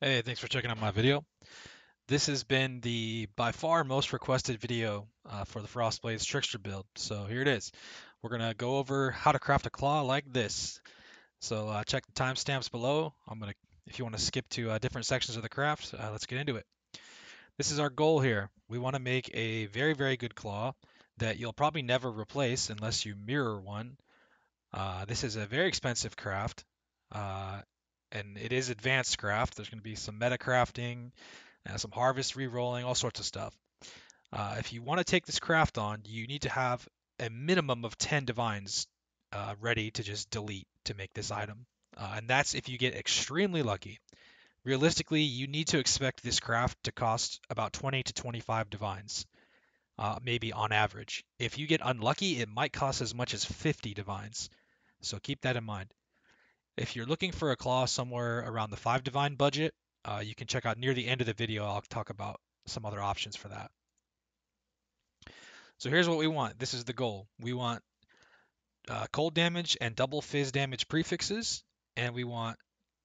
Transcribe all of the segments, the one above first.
Hey, thanks for checking out my video. This has been the by far most requested video for the Frostblade's Trickster build. So here it is. We're gonna go over how to craft a claw like this. So check the timestamps below. If you want to skip to different sections of the craft, let's get into it. This is our goal here. We want to make a very, very good claw that you'll probably never replace unless you mirror one. This is a very expensive craft, uh, and it is advanced craft. There's going to be some meta crafting, some harvest re-rolling, all sorts of stuff. If you want to take this craft on, you need to have a minimum of 10 divines ready to just delete to make this item. And that's if you get extremely lucky. Realistically, you need to expect this craft to cost about 20 to 25 divines, maybe on average. If you get unlucky, it might cost as much as 50 divines. So keep that in mind. If you're looking for a claw somewhere around the 5 divine budget, you can check out near the end of the video. I'll talk about some other options for that. So here's what we want. This is the goal. We want cold damage and double Phys damage prefixes, and we want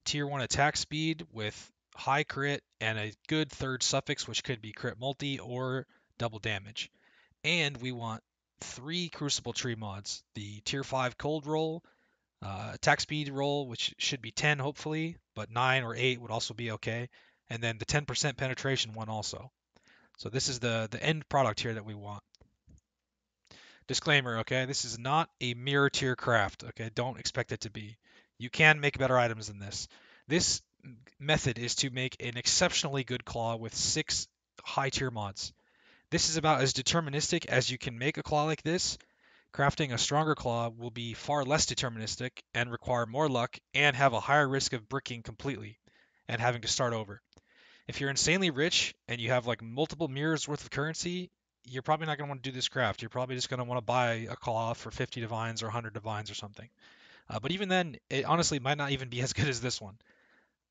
tier 1 attack speed with high crit and a good third suffix, which could be crit multi or double damage. And we want 3 Crucible tree mods: the tier 5 cold roll, attack speed roll, which should be 10 hopefully, but 9 or 8 would also be okay, and then the 10% penetration one also. So this is the end product here that we want. Disclaimer, okay? This is not a mirror tier craft, okay? Don't expect it to be. You can make better items than this. This method is to make an exceptionally good claw with 6 high tier mods. This is about as deterministic as you can make a claw like this. Crafting a stronger claw will be far less deterministic and require more luck and have a higher risk of bricking completely and having to start over. If you're insanely rich and you have like multiple mirrors worth of currency, you're probably not going to want to do this craft. You're probably just going to want to buy a claw for 50 divines or 100 divines or something. But even then, it honestly might not even be as good as this one.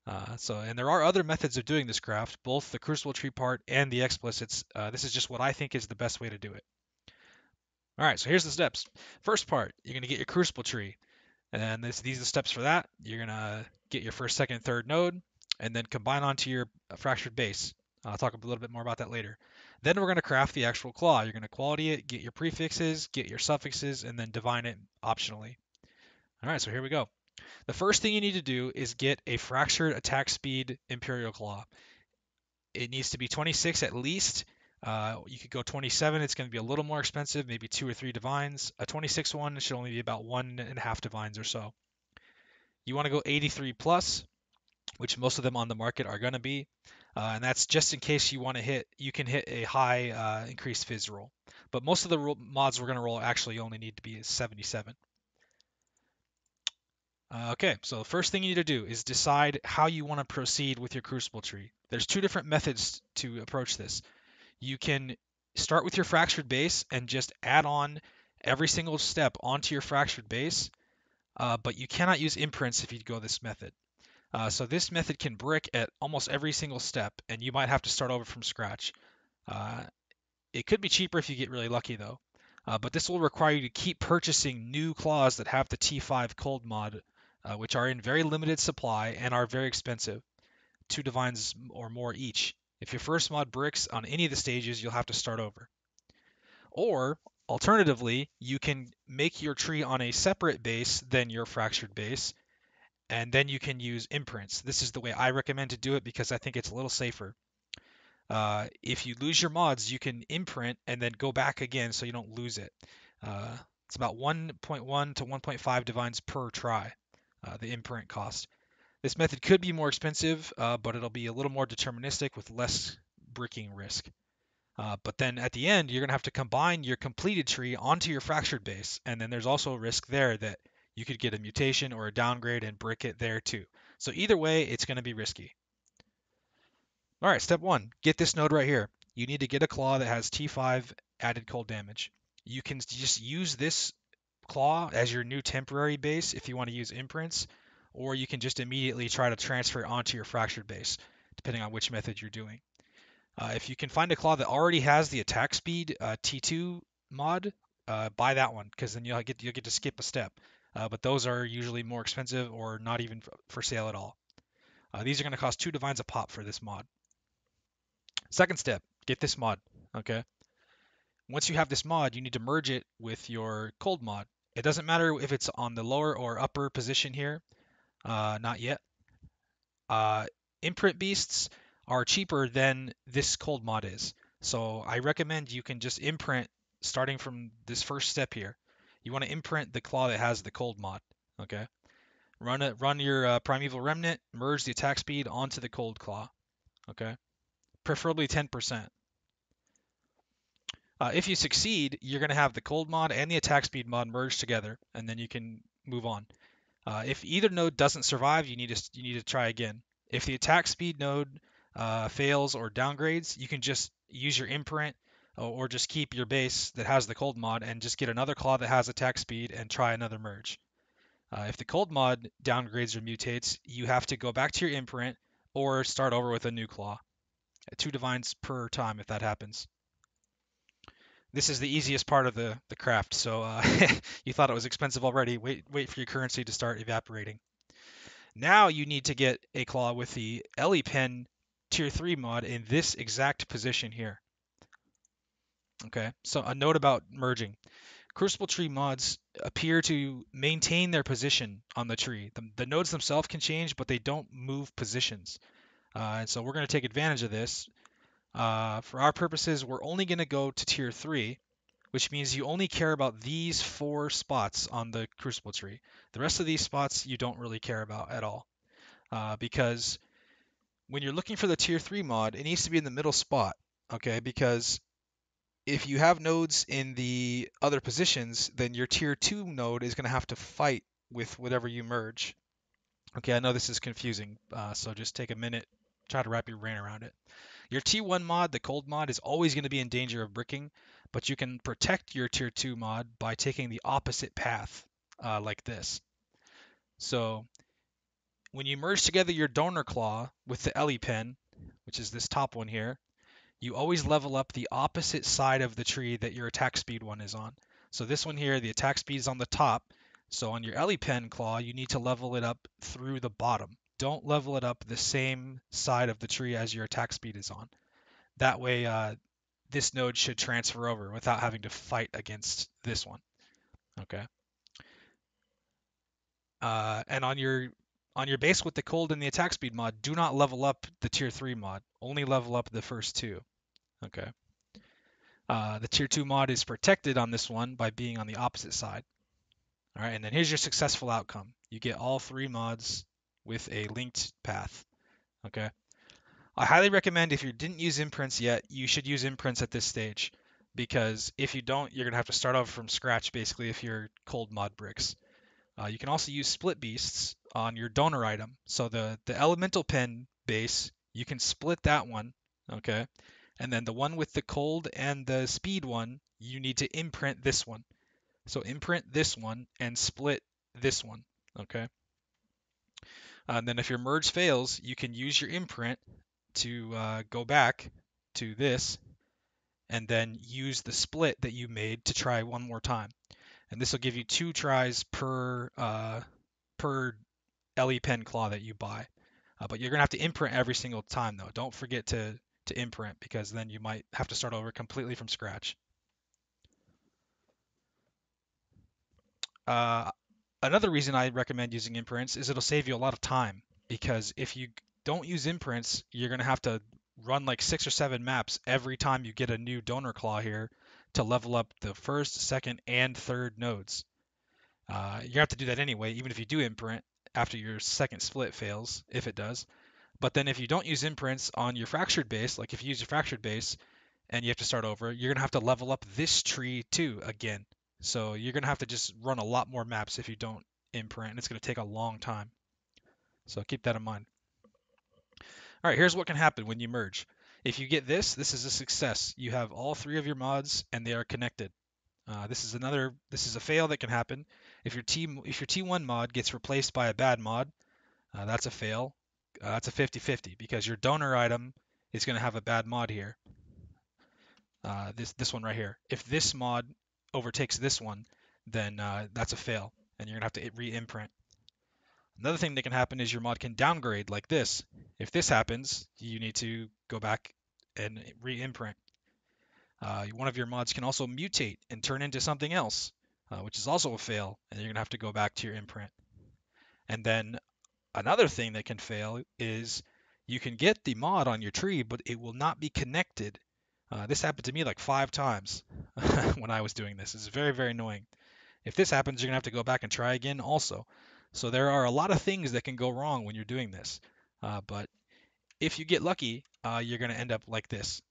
And there are other methods of doing this craft, both the Crucible tree part and the explicits. This is just what I think is the best way to do it. All right, so here's the steps. First part, you're going to get your Crucible tree. And these are the steps for that. You're going to get your first, second, third node, and then combine onto your fractured base. I'll talk a little bit more about that later. Then we're going to craft the actual claw. You're going to quality it, get your prefixes, get your suffixes, and then divine it optionally. All right, so here we go. The first thing you need to do is get a fractured attack speed Imperial Claw. It needs to be 26 at least. You could go 27. It's going to be a little more expensive, maybe 2 or 3 divines. A 26 one should only be about 1.5 divines or so. You want to go 83 plus, which most of them on the market are going to be. And that's just in case you want to hit, you can hit a high increased Phys roll. But most of the mods we're going to roll actually only need to be 77. Okay, so the first thing you need to do is decide how you want to proceed with your Crucible tree. There's 2 different methods to approach this. You can start with your fractured base and just add on every single step onto your fractured base, but you cannot use imprints if you go this method. So this method can brick at almost every single step, and you might have to start over from scratch. Uh, it could be cheaper if you get really lucky, though. But this will require you to keep purchasing new claws that have the T5 cold mod, which are in very limited supply and are very expensive, 2 divines or more each. If your first mod bricks on any of the stages, you'll have to start over. Or, alternatively, you can make your tree on a separate base than your fractured base, and then you can use imprints. This is the way I recommend to do it because I think it's a little safer. If you lose your mods, you can imprint and then go back again so you don't lose it. Uh, it's about 1.1 to 1.5 divines per try, the imprint cost. This method could be more expensive, but it'll be a little more deterministic with less bricking risk. But then at the end, you're going to have to combine your completed tree onto your fractured base, and then there's also a risk there that you could get a mutation or a downgrade and brick it there too. So either way, it's going to be risky. All right, step 1, get this node right here. You need to get a claw that has T5 added cold damage. You can just use this claw as your new temporary base if you want to use imprints, or you can just immediately try to transfer it onto your fractured base, depending on which method you're doing. If you can find a claw that already has the attack speed T2 mod, buy that one because then you'll get to skip a step. But those are usually more expensive or not even for sale at all. These are going to cost 2 divines a pop for this mod. Second step, get this mod. Okay. Once you have this mod, you need to merge it with your cold mod. It doesn't matter if it's on the lower or upper position here. Not yet. Uh, Imprint beasts are cheaper than this cold mod is. So I recommend you can just imprint starting from this first step here. You want to imprint the claw that has the cold mod. Okay. Run your Primeval Remnant, merge the attack speed onto the cold claw. Okay. Preferably 10%. If you succeed, you're going to have the cold mod and the attack speed mod merged together, and then you can move on. If either node doesn't survive, you need to try again. If the attack speed node fails or downgrades, you can just use your imprint or just keep your base that has the cold mod and just get another claw that has attack speed and try another merge. If the cold mod downgrades or mutates, you have to go back to your imprint or start over with a new claw. 2 divines per time if that happens. This is the easiest part of the craft, so you thought it was expensive already. Wait for your currency to start evaporating. Now you need to get a claw with the Ele Pen Tier 3 mod in this exact position here. Okay, so a note about merging. Crucible tree mods appear to maintain their position on the tree. The nodes themselves can change, but they don't move positions. And so we're going to take advantage of this. For our purposes, we're only going to go to Tier 3, which means you only care about these 4 spots on the Crucible tree. The rest of these spots you don't really care about at all. Because when you're looking for the Tier 3 mod, it needs to be in the middle spot, okay? Because if you have nodes in the other positions, then your Tier 2 node is going to have to fight with whatever you merge. Okay, I know this is confusing, so just take a minute, try to wrap your brain around it. Your T1 mod, the cold mod, is always going to be in danger of bricking, but you can protect your Tier 2 mod by taking the opposite path, like this. So when you merge together your donor claw with the Ele Pen, which is this top one here, you always level up the opposite side of the tree that your attack speed one is on. So this one here, the attack speed is on the top. So on your Ele Pen claw, you need to level it up through the bottom. Don't level it up the same side of the tree as your attack speed is on. That way, this node should transfer over without having to fight against this one. Okay. And on your base with the cold and the attack speed mod, do not level up the Tier 3 mod. Only level up the first 2. Okay. The Tier 2 mod is protected on this one by being on the opposite side. All right, and then here's your successful outcome. You get all 3 mods with a linked path. Okay. I highly recommend if you didn't use imprints yet, you should use imprints at this stage. Because if you don't, you're going to have to start over from scratch, basically, if your cold mod bricks. You can also use split beasts on your donor item. So the elemental pen base, you can split that one, okay? And then the one with the cold and the speed one, you need to imprint this one. So imprint this one and split this one, okay? And then if your merge fails, you can use your imprint to go back to this and then use the split that you made to try one more time. And this will give you 2 tries per Ele Pen claw that you buy. But you're gonna have to imprint every single time though. Don't forget to imprint because then you might have to start over completely from scratch. Uh, Another reason I recommend using imprints is it'll save you a lot of time because if you don't use imprints, you're gonna have to run like 6 or 7 maps every time you get a new donor claw here to level up the first, second, and third nodes. You have to do that anyway, even if you do imprint after your second split fails, if it does. But then if you don't use imprints on your fractured base, like if you use your fractured base and you have to start over, you're gonna have to level up this tree too again. So you're gonna have to just run a lot more maps if you don't imprint, and it's gonna take a long time. So keep that in mind. All right, here's what can happen when you merge. If you get this, this is a success. You have all 3 of your mods and they are connected. This is a fail that can happen. If your T1 mod gets replaced by a bad mod, that's a fail. That's a 50-50 because your donor item is going to have a bad mod here. This one right here. If this mod overtakes this one, then that's a fail, and you're going to have to re-imprint. Another thing that can happen is your mod can downgrade like this. If this happens, you need to go back and re-imprint. One of your mods can also mutate and turn into something else, which is also a fail, and you're going to have to go back to your imprint. And then another thing that can fail is you can get the mod on your tree, but it will not be connected. This happened to me like 5 times when I was doing this. It's very, very annoying. If this happens, you're going to have to go back and try again also. So there are a lot of things that can go wrong when you're doing this. But if you get lucky, you're going to end up like this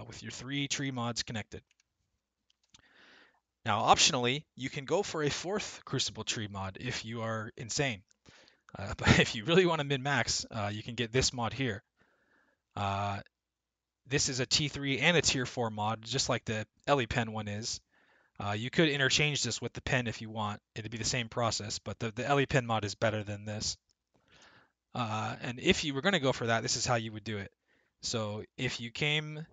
with your 3 tree mods connected. Now, optionally, you can go for a 4th Crucible tree mod if you are insane. But if you really want to min-max, you can get this mod here. This is a T3 and a Tier 4 mod, just like the Ele Pen one is. You could interchange this with the pen if you want. It'd be the same process, but the Ele Pen mod is better than this. And if you were going to go for that, this is how you would do it. So if you came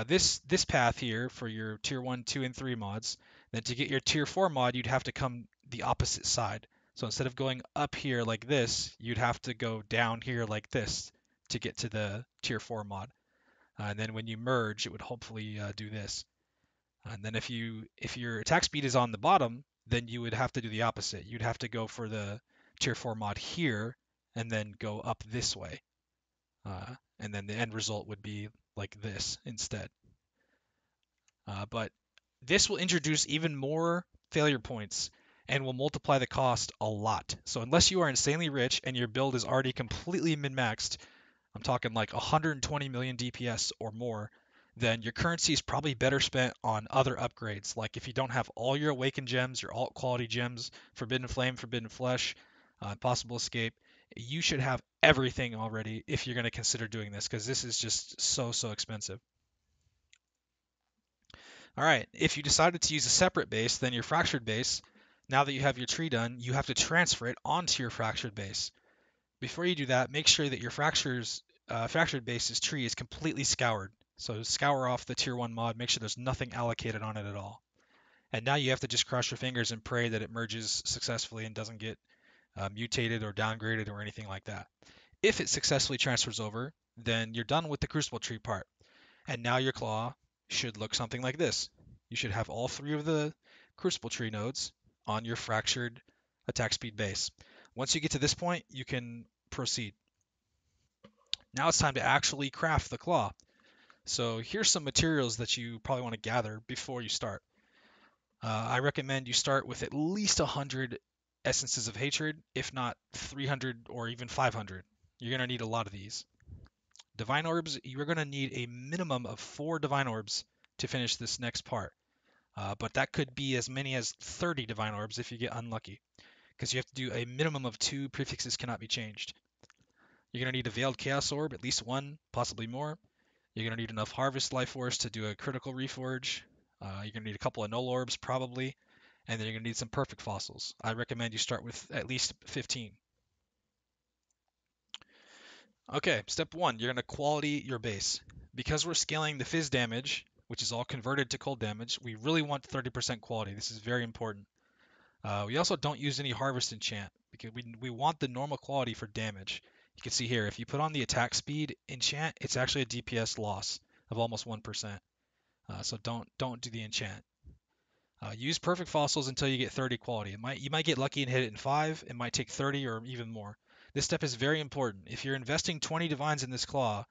this path here for your Tier 1, 2, and 3 mods, then to get your Tier 4 mod, you'd have to come the opposite side. So instead of going up here like this, you'd have to go down here like this to get to the Tier 4 mod. And then when you merge, it would hopefully do this. And then if your attack speed is on the bottom, then you would have to do the opposite. You'd have to go for the Tier 4 mod here and then go up this way. And then the end result would be like this instead. But this will introduce even more failure points and will multiply the cost a lot. So unless you are insanely rich and your build is already completely min-maxed, I'm talking like 120 million DPS or more, then your currency is probably better spent on other upgrades. Like if you don't have all your Awakened gems, your alt quality gems, Forbidden Flame, Forbidden Flesh, Impossible Escape, you should have everything already if you're going to consider doing this, because this is just so expensive. All right, if you decided to use a separate base than your Fractured Base, now that you have your tree done, you have to transfer it onto your Fractured Base. Before you do that, make sure that your Fractured Base's tree is completely scoured. So scour off the Tier 1 mod, make sure there's nothing allocated on it at all. And now you have to just cross your fingers and pray that it merges successfully and doesn't get mutated or downgraded or anything like that. If it successfully transfers over, then you're done with the Crucible tree part. And now your claw should look something like this. You should have all 3 of the Crucible tree nodes on your fractured attack speed base. Once you get to this point, you can proceed. Now it's time to actually craft the claw. So here's some materials that you probably want to gather before you start. I recommend you start with at least 100 Essences of Hatred, if not 300 or even 500. You're going to need a lot of these. Divine Orbs, you're going to need a minimum of 4 Divine Orbs to finish this next part. But that could be as many as 30 Divine Orbs if you get unlucky, because you have to do a minimum of 2 prefixes cannot be changed. You're going to need a Veiled Chaos Orb, at least 1, possibly more. You're going to need enough Harvest Life Force to do a critical Reforge. You're going to need a couple of Null Orbs, probably. And then you're going to need some Perfect Fossils. I recommend you start with at least 15. Okay, step 1, you're going to quality your base. Because we're scaling the Phys damage, which is all converted to cold damage, we really want 30% quality. This is very important. We also don't use any Harvest enchant, because we want the normal quality for damage. You can see here, if you put on the attack speed enchant, it's actually a DPS loss of almost 1%. So don't do the enchant. Use perfect fossils until you get 30 quality. You might get lucky and hit it in 5. It might take 30 or even more. This step is very important. If you're investing 20 divines in this claw,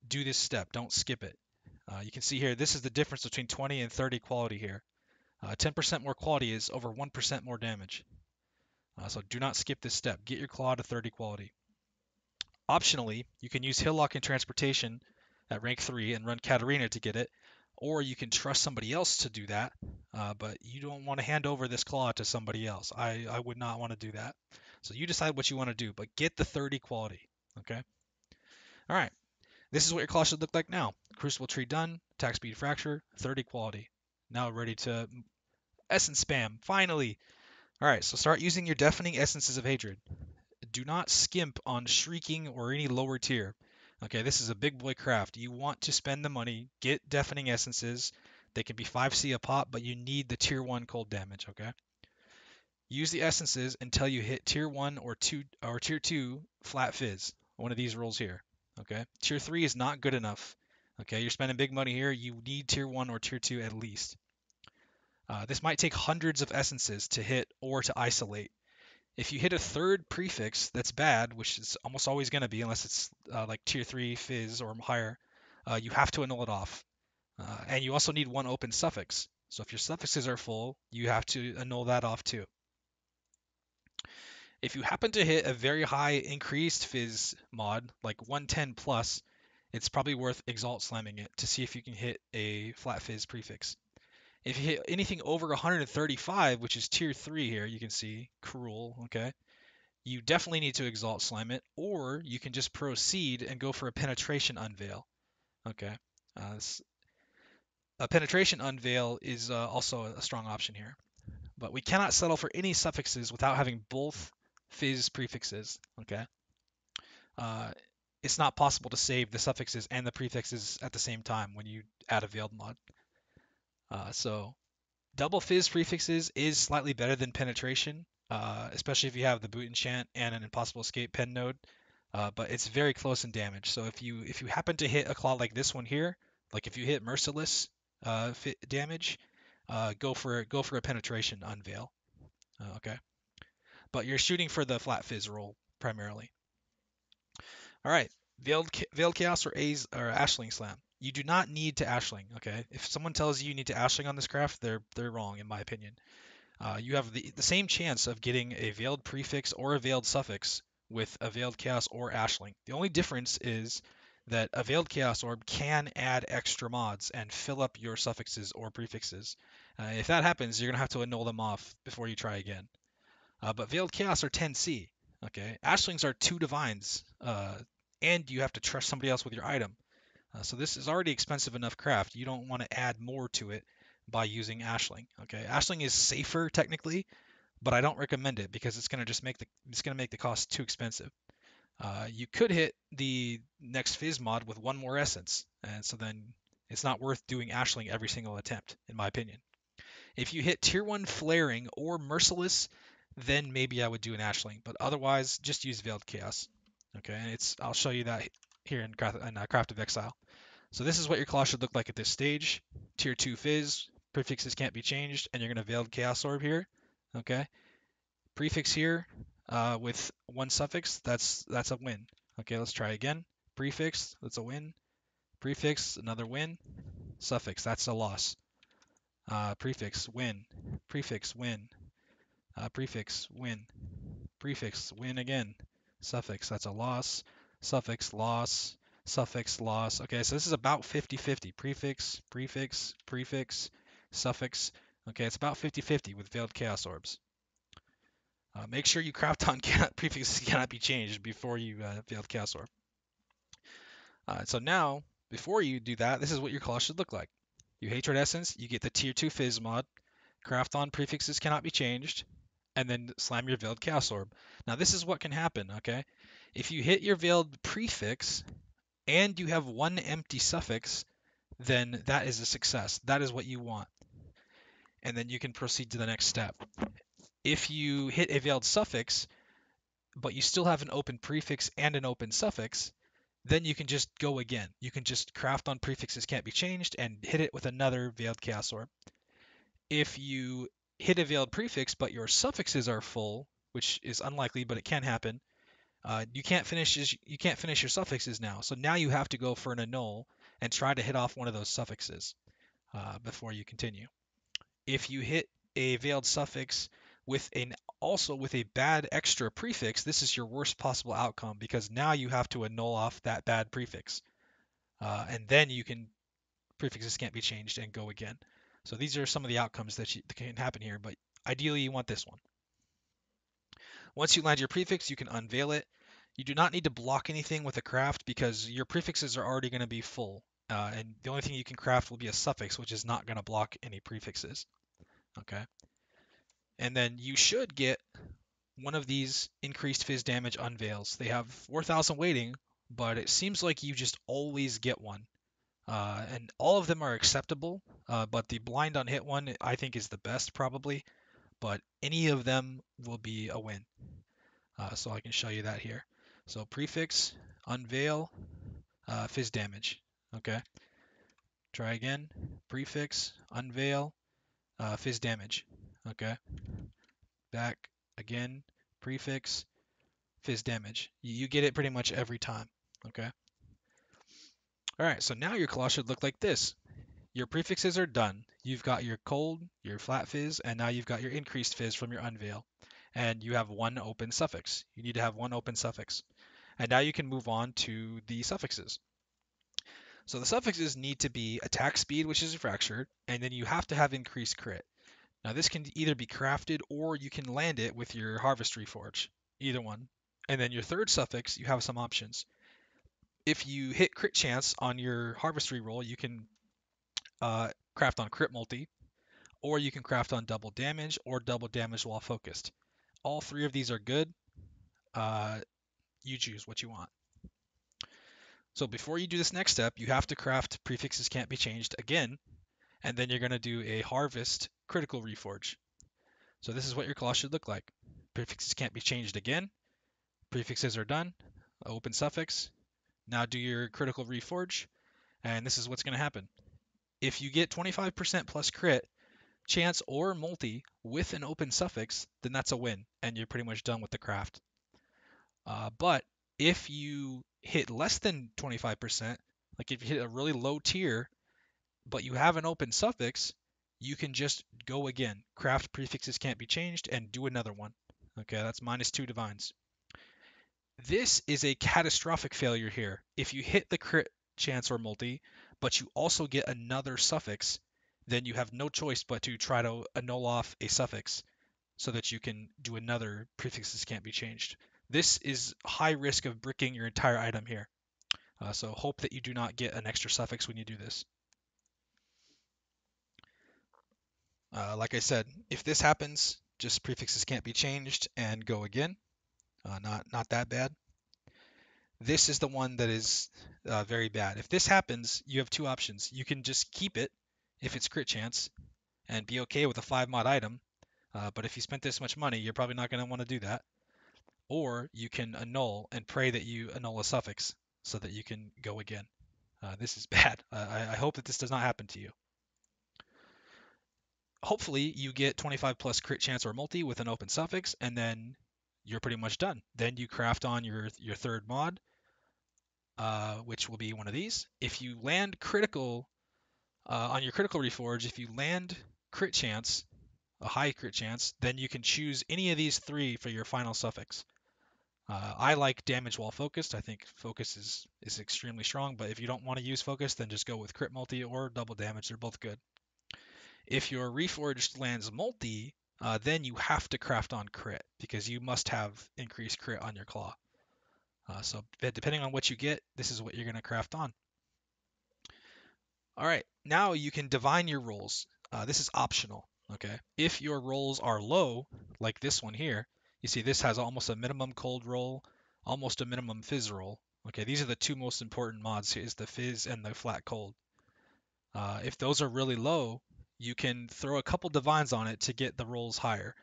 do this step. Don't skip it. You can see here, this is the difference between 20 and 30 quality here. 10% more quality is over 1% more damage. So do not skip this step. Get your claw to 30 quality. Optionally, you can use Hillock and Transportation at rank 3 and run Katarina to get it, or you can trust somebody else to do that, but you don't want to hand over this claw to somebody else. I would not want to do that. So you decide what you want to do, but get the 30 quality, okay? All right, this is what your claw should look like now. Crucible tree done, attack speed fracture, 30 quality. Now ready to essence spam, finally. All right, so start using your deafening essences of hatred. Do not skimp on shrieking or any lower tier. Okay, this is a big boy craft. You want to spend the money, get deafening essences. They can be 5C a pop, but you need the tier 1 cold damage, okay? Use the essences until you hit tier 1 or tier 2 flat fizz. One of these rules here. Okay. Tier 3 is not good enough. Okay, you're spending big money here. You need tier 1 or tier 2 at least. This might take hundreds of essences to hit or to isolate. If you hit a third prefix that's bad, which is almost always going to be unless it's like tier 3 fizz or higher, you have to annul it off. And you also need one open suffix. So if your suffixes are full, you have to annul that off too. If you happen to hit a very high increased Phys mod, like 110 plus, it's probably worth Exalt slamming it to see if you can hit a flat Phys prefix. If you hit anything over 135, which is tier 3 here, you can see, cruel, okay? You definitely need to Exalt slam it, or you can just proceed and go for a Penetration Unveil, okay? A Penetration Unveil is also a strong option here. But we cannot settle for any suffixes without having both Phys prefixes, okay? Uh, it's not possible to save the suffixes and the prefixes at the same time when you add a veiled mod. So double Phys prefixes is slightly better than penetration, especially if you have the boot enchant and an impossible escape pen node. But it's very close in damage. So if you happen to hit a claw like this one here, like if you hit merciless damage, go for a penetration unveil. Okay, but you're shooting for the flat fizz roll primarily. All right, veiled chaos or ashling slam. You do not need to ashling. Okay, if someone tells you need to ashling on this craft, they're wrong in my opinion. You have the same chance of getting a veiled prefix or a veiled suffix with a veiled chaos or ashling. The only difference is that a veiled chaos orb can add extra mods and fill up your suffixes or prefixes. If that happens, you're gonna have to annul them off before you try again. But veiled chaos are 10C. Okay, ashlings are 2 divines, and you have to trust somebody else with your item. So this is already expensive enough craft. You don't want to add more to it by using ashling. Okay, ashling is safer technically, but I don't recommend it because it's going to just make the cost too expensive. You could hit the next Phys mod with one more essence, and so then it's not worth doing ashling every single attempt, in my opinion. If you hit tier 1 flaring or merciless, then maybe I would do an ashling, but otherwise just use veiled chaos. Okay, and I'll show you that here in Craft of Exile. So this is what your claw should look like at this stage. Tier 2 Phys, prefixes can't be changed, and you're going to Veiled Chaos Orb here. Okay, prefix here with one suffix, that's a win. Okay, let's try again. Prefix, that's a win. Prefix, another win. Suffix, that's a loss. Prefix, win. Prefix, win. Prefix, win. Prefix, win again. Suffix, that's a loss. Suffix, loss. Suffix, loss. Okay, so this is about 50-50. Prefix, prefix, prefix, suffix. Okay, it's about 50-50 with Veiled Chaos Orbs. Make sure you craft on prefixes cannot be changed before you Veiled Chaos Orb. So now, before you do that, this is what your claw should look like. You Hatred Essence, you get the Tier 2 Phys mod. Craft on prefixes cannot be changed, and then slam your Veiled Chaos Orb. Now this is what can happen, okay? If you hit your Veiled prefix and you have one empty suffix, then that is a success. That is what you want. And then you can proceed to the next step. If you hit a Veiled suffix, but you still have an open prefix and an open suffix, then you can just go again. You can just craft on prefixes can't be changed and hit it with another Veiled Chaos Orb. If you hit a veiled prefix, but your suffixes are full, which is unlikely, but it can happen, you can't finish your suffixes now. So now you have to go for an annul and try to hit off one of those suffixes before you continue. If you hit a veiled suffix also with a bad extra prefix, this is your worst possible outcome because now you have to annul off that bad prefix, and then prefixes can't be changed and go again. So these are some of the outcomes that can happen here, but ideally you want this one. Once you land your prefix, you can unveil it. You do not need to block anything with a craft because your prefixes are already going to be full. And the only thing you can craft will be a suffix, which is not going to block any prefixes. Okay. And then you should get one of these increased Phys damage unveils. They have 4,000 waiting, but it seems like you just always get one. And all of them are acceptable, but the blind on hit one I think is the best probably. but any of them will be a win. So I can show you that here. So Prefix, Unveil, Phys damage. Okay. Try again. Prefix, Unveil, Phys damage. Okay. Back again. Prefix, Phys damage. You get it pretty much every time. Okay. All right. So now your claw should look like this. Your prefixes are done. You've got your cold, your flat fizz, and now you've got your increased fizz from your unveil. And you have one open suffix. You need to have one open suffix. And now you can move on to the suffixes. So the suffixes need to be attack speed, which is fractured, and then you have to have increased crit. Now this can either be crafted or you can land it with your harvest reforge, either one. And then your third suffix, you have some options. If you hit crit chance on your harvest reroll, you can craft on crit multi, or you can craft on double damage or double damage while focused. All three of these are good. You choose what you want. So before you do this next step, you have to craft prefixes can't be changed again, and then you're going to do a harvest critical reforge. So this is what your claw should look like. Prefixes can't be changed again. Prefixes are done. Open suffix. Now do your critical reforge, and this is what's going to happen. If you get 25% plus crit, chance, or multi with an open suffix, then that's a win, and you're pretty much done with the craft. But if you hit less than 25%, like if you hit a really low tier, but you have an open suffix, you can just go again. Craft prefixes can't be changed and do another one. Okay, that's -2 divines. This is a catastrophic failure here. If you hit the crit chance or multi, but you also get another suffix, then you have no choice but to try to annul off a suffix so that you can do another prefixes can't be changed. This is high risk of bricking your entire item here. So hope that you do not get an extra suffix when you do this. Like I said, if this happens, just prefixes can't be changed and go again. Not that bad. This is the one that is very bad. If this happens, you have two options. You can just keep it if it's crit chance and be okay with a 5 mod item. But if you spent this much money, you're probably not going to want to do that. Or you can annul and pray that you annul a suffix so that you can go again. This is bad. I hope that this does not happen to you. Hopefully you get 25 plus crit chance or multi with an open suffix, and then you're pretty much done. Then you craft on your third mod, which will be one of these. If you land critical on your critical reforge, if you land crit chance, a high crit chance, then you can choose any of these three for your final suffix. I like damage while focused. I think focus is extremely strong, but if you don't want to use focus, then just go with crit multi or double damage. They're both good. If your reforged lands multi, then you have to craft on crit because you must have increased crit on your claw. So depending on what you get, this is what you're going to craft on. All right, now you can divine your rolls. This is optional, okay? If your rolls are low, like this one here, you see this has almost a minimum cold roll, almost a minimum fizz roll. Okay, these are the two most important mods here, is the fizz and the flat cold. If those are really low, you can throw a couple divines on it to get the rolls higher.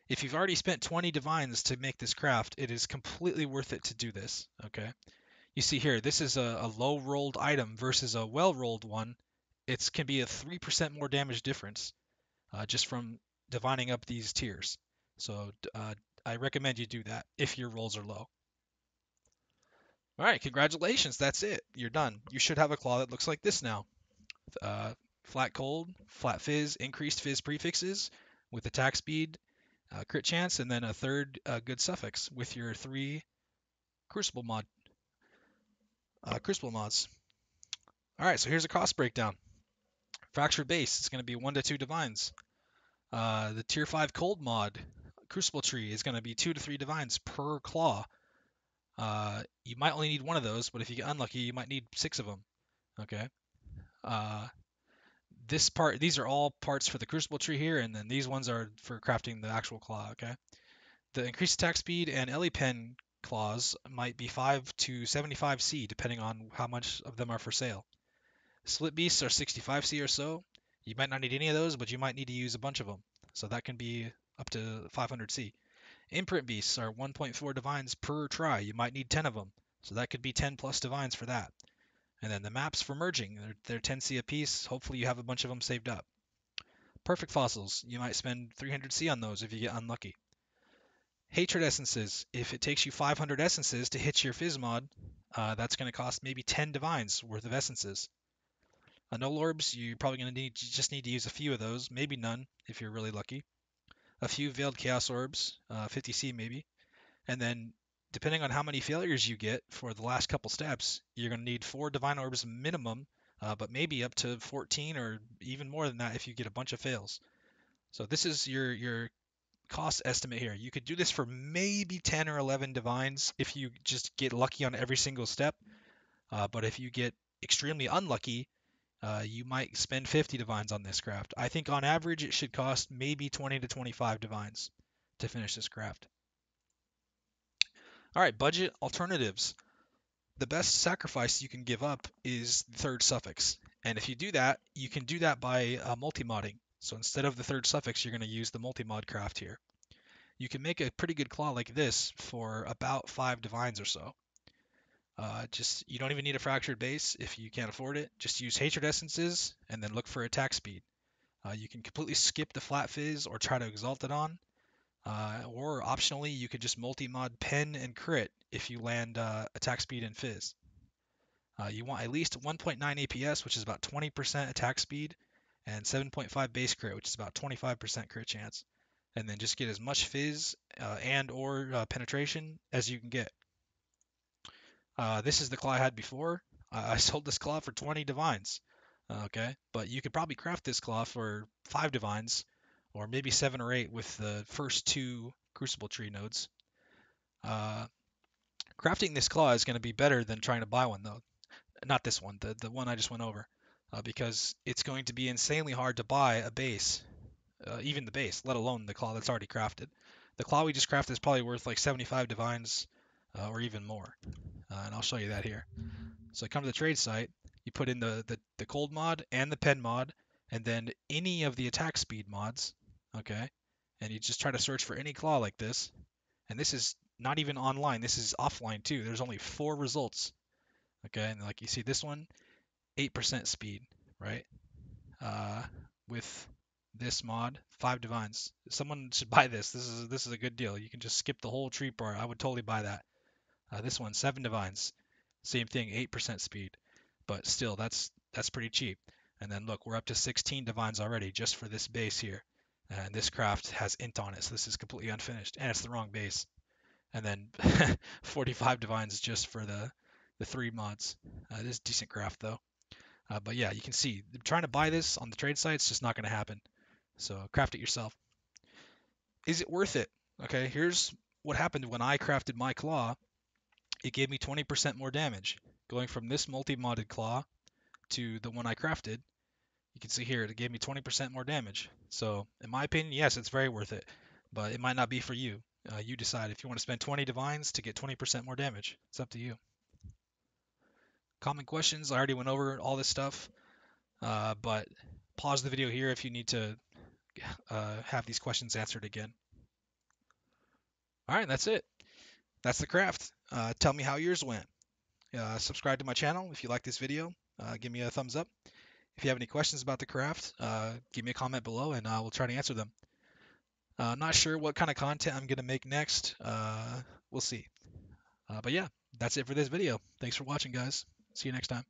If you've already spent 20 divines to make this craft, it is completely worth it to do this, okay? You see here, this is a low rolled item versus a well rolled one. It can be a 3% more damage difference just from divining up these tiers. So I recommend you do that if your rolls are low. All right, congratulations, that's it. You're done. You should have a claw that looks like this now. Flat cold, flat fizz, increased fizz prefixes with attack speed, crit chance, and then a third good suffix with your 3 Crucible mods. All right, so here's a cost breakdown. Fractured Base is going to be 1 to 2 divines. The tier 5 cold mod, Crucible Tree, is going to be 2 to 3 divines per claw. You might only need one of those, but if you get unlucky, you might need 6 of them. Okay. These are all parts for the Crucible Tree here, and then these ones are for crafting the actual claw. Okay. The increased attack speed and Ele Pen claws might be 5 to 75 C, depending on how much of them are for sale. Split beasts are 65 C or so. You might not need any of those, but you might need to use a bunch of them. So that can be up to 500C. Imprint beasts are 1.4 divines per try. You might need 10 of them, so that could be 10 plus divines for that. And then the maps for merging, they're 10C a piece. Hopefully you have a bunch of them saved up. Perfect fossils, you might spend 300C on those if you get unlucky. Hatred essences, if it takes you 500 essences to hit your Phys mod, that's going to cost maybe 10 divines worth of essences. Null orbs, you're probably going to just need to use a few of those, maybe none if you're really lucky. A few veiled chaos orbs, 50C maybe. And then depending on how many failures you get for the last couple steps, you're going to need 4 divine orbs minimum, but maybe up to 14 or even more than that if you get a bunch of fails. So this is your cost estimate here. You could do this for maybe 10 or 11 divines if you just get lucky on every single step. But if you get extremely unlucky, you might spend 50 divines on this craft. I think on average it should cost maybe 20 to 25 divines to finish this craft. All right, budget alternatives. The best sacrifice you can give up is the third suffix. And if you do that, you can do that by multi-modding. So instead of the third suffix, you're going to use the multi-mod craft here. You can make a pretty good claw like this for about 5 divines or so. You don't even need a fractured base if you can't afford it. Just use hatred essences and then look for attack speed. You can completely skip the flat Phys or try to exalt it on. Or optionally, you could just multi-mod pen and crit if you land attack speed and Phys. You want at least 1.9 APS, which is about 20% attack speed, and 7.5 base crit, which is about 25% crit chance. And then just get as much Phys and or penetration as you can get. This is the claw I had before. I sold this claw for 20 divines. Okay, but you could probably craft this claw for 5 divines, or maybe 7 or 8 with the first 2 Crucible tree nodes. Crafting this claw is going to be better than trying to buy one, though. Not this one, the one I just went over, because it's going to be insanely hard to buy a base, even the base, let alone the claw that's already crafted. The claw we just crafted is probably worth like 75 divines, or even more, and I'll show you that here. So I come to the trade site, you put in the cold mod and the pen mod, and then any of the attack speed mods, okay? And you just try to search for any claw like this. And this is not even online, this is offline too. There's only 4 results, okay? And like you see this one, 8% speed, right? With this mod, 5 divines. Someone should buy this. This is a good deal. You can just skip the whole tree part. I would totally buy that. This one, 7 divines. Same thing, 8% speed, but still, that's pretty cheap. And then look, we're up to 16 divines already just for this base here. And this craft has int on it, so this is completely unfinished, and it's the wrong base. And then 45 divines just for the 3 mods. This is decent craft though. But yeah, you can see, trying to buy this on the trade site, it's just not going to happen. So craft it yourself. Is it worth it? Okay, here's what happened when I crafted my claw. It gave me 20% more damage. Going from this multi-modded claw to the one I crafted, you can see here it gave me 20% more damage. So in my opinion, yes, it's very worth it, but it might not be for you. You decide if you want to spend 20 divines to get 20% more damage. It's up to you. Common questions, I already went over all this stuff, but pause the video here if you need to have these questions answered again. All right, that's it. That's the craft. Tell me how yours went. Subscribe to my channel if you like this video. Give me a thumbs up. If you have any questions about the craft, give me a comment below and I will try to answer them. Not sure what kind of content I'm going to make next. We'll see. But yeah, that's it for this video. Thanks for watching, guys. See you next time.